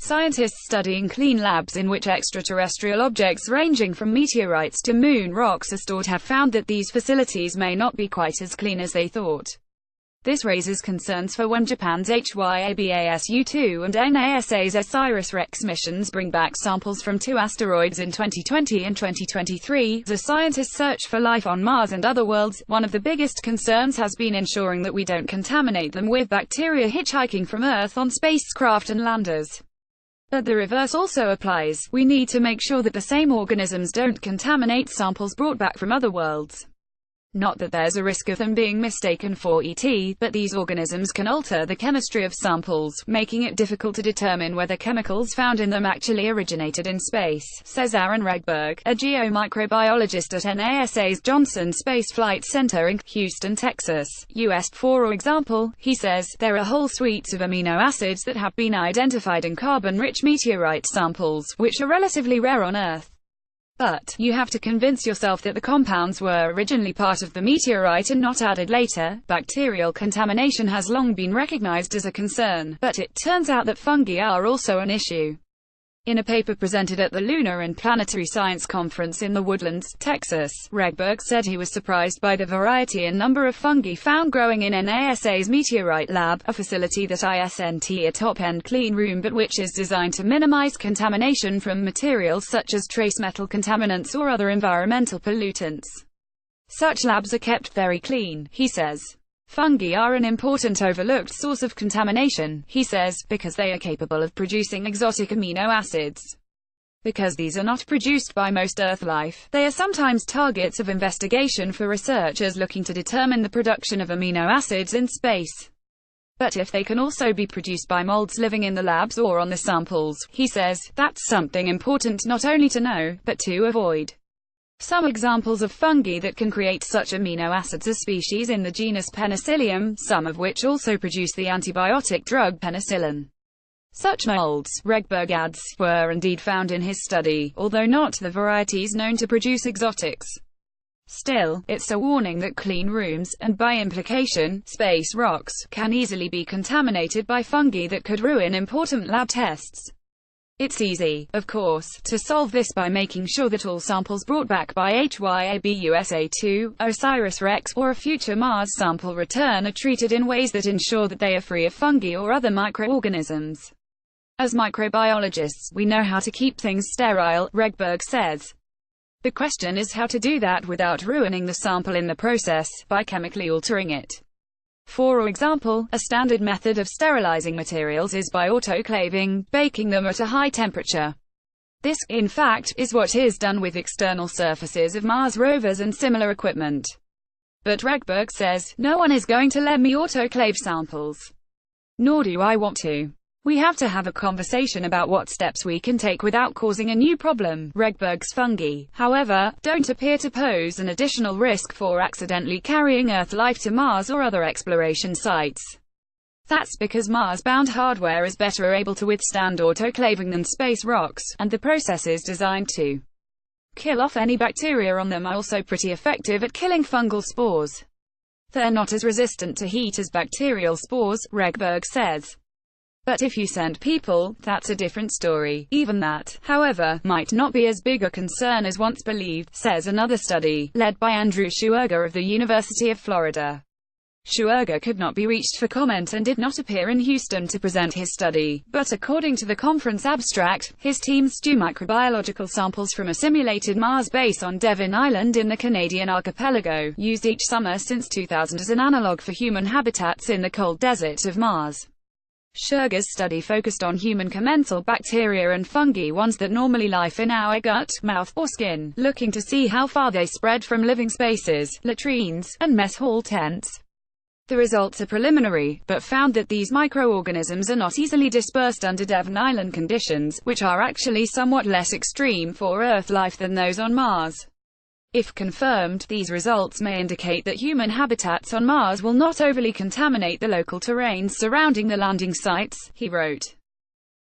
Scientists studying clean labs in which extraterrestrial objects ranging from meteorites to moon rocks are stored have found that these facilities may not be quite as clean as they thought. This raises concerns for when Japan's HYABASU-2 and NASA's OSIRIS-REx missions bring back samples from 2 asteroids in 2020 and 2023. As scientists search for life on Mars and other worlds, one of the biggest concerns has been ensuring that we don't contaminate them with bacteria hitchhiking from Earth on spacecraft and landers. But the reverse also applies. We need to make sure that the same organisms don't contaminate samples brought back from other worlds. Not that there's a risk of them being mistaken for ET, but these organisms can alter the chemistry of samples, making it difficult to determine whether chemicals found in them actually originated in space, says Aaron Regberg, a geomicrobiologist at NASA's Johnson Space Flight Center in Houston, Texas, US. For example, he says, there are whole suites of amino acids that have been identified in carbon-rich meteorite samples, which are relatively rare on Earth. But you have to convince yourself that the compounds were originally part of the meteorite and not added later. Bacterial contamination has long been recognized as a concern, but it turns out that fungi are also an issue. In a paper presented at the Lunar and Planetary Science Conference in The Woodlands, Texas, Regberg said he was surprised by the variety and number of fungi found growing in NASA's Meteorite Lab, a facility that isn't a top-end clean room but which is designed to minimize contamination from materials such as trace metal contaminants or other environmental pollutants. Such labs are kept very clean, he says. Fungi are an important overlooked source of contamination, he says, because they are capable of producing exotic amino acids. Because these are not produced by most Earth life, they are sometimes targets of investigation for researchers looking to determine the production of amino acids in space. But if they can also be produced by molds living in the labs or on the samples, he says, that's something important not only to know, but to avoid. Some examples of fungi that can create such amino acids are species in the genus Penicillium, some of which also produce the antibiotic drug penicillin. Such molds, Regberg adds, were indeed found in his study, although not the varieties known to produce exotics. Still, it's a warning that clean rooms, and by implication, space rocks, can easily be contaminated by fungi that could ruin important lab tests. It's easy, of course, to solve this by making sure that all samples brought back by HYABUSA-2, OSIRIS-REx, or a future Mars sample return are treated in ways that ensure that they are free of fungi or other microorganisms. As microbiologists, we know how to keep things sterile, Regberg says. The question is how to do that without ruining the sample in the process, by chemically altering it. For example, a standard method of sterilizing materials is by autoclaving, baking them at a high temperature. This, in fact, is what is done with external surfaces of Mars rovers and similar equipment. But Regberg says, no one is going to let me autoclave samples. Nor do I want to. We have to have a conversation about what steps we can take without causing a new problem. Regberg's fungi, however, don't appear to pose an additional risk for accidentally carrying Earth life to Mars or other exploration sites. That's because Mars-bound hardware is better able to withstand autoclaving than space rocks, and the processes designed to kill off any bacteria on them are also pretty effective at killing fungal spores. They're not as resistant to heat as bacterial spores, Regberg says. But if you send people, that's a different story. Even that, however, might not be as big a concern as once believed, says another study, led by Andrew Schwerger of the University of Florida. Schwerger could not be reached for comment and did not appear in Houston to present his study, but according to the conference abstract, his team stewed microbiological samples from a simulated Mars base on Devon Island in the Canadian archipelago, used each summer since 2000 as an analog for human habitats in the cold desert of Mars. Schwerger's study focused on human commensal bacteria and fungi, ones that normally live in our gut, mouth, or skin, looking to see how far they spread from living spaces, latrines, and mess hall tents. The results are preliminary, but found that these microorganisms are not easily dispersed under Devon Island conditions, which are actually somewhat less extreme for Earth life than those on Mars. If confirmed, these results may indicate that human habitats on Mars will not overly contaminate the local terrains surrounding the landing sites, he wrote.